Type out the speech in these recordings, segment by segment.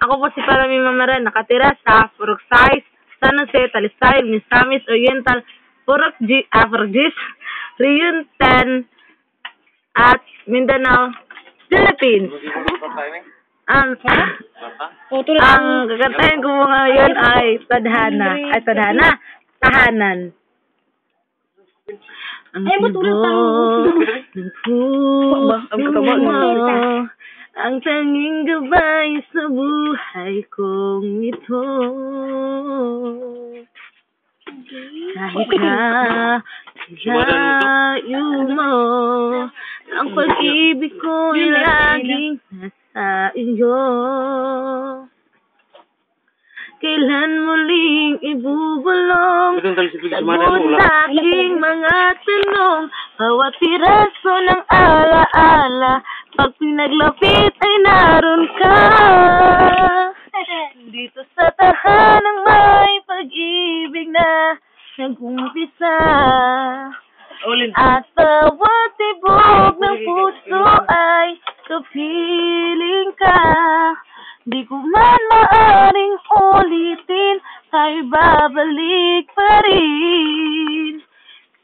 Ako po si Palami Mamaran, nakatira sa Purok 6, San Jose, Talisay, Misamis, Oriental, Purok Gis, Rion 10, at Mindanao, Philippines. Ang gagantahin ko mo ngayon ay tahanan. Ang tibok ng puso mo, ang tanging gabay sa buhay kong ito. Kahit na layo mo, ang pag-ibig ko'y laging nasa iyo. Kailan muling ibubulong sagot sa aking mga tanong, bawat piraso ng alaala, pag pinaglapit ay naroon ka. Dito sa tahanang may pag-ibig na nag-umpisa, at bawat tibok ng puso ay kapiling ka. Di ko man maaring ulitin, tayo'y babalik pa rin.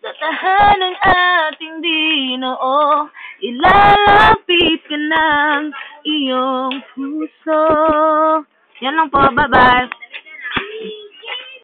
Sa tahanang ating Dinoo, ilalapit ka ng iyong puso. Yan lang po, bye-bye.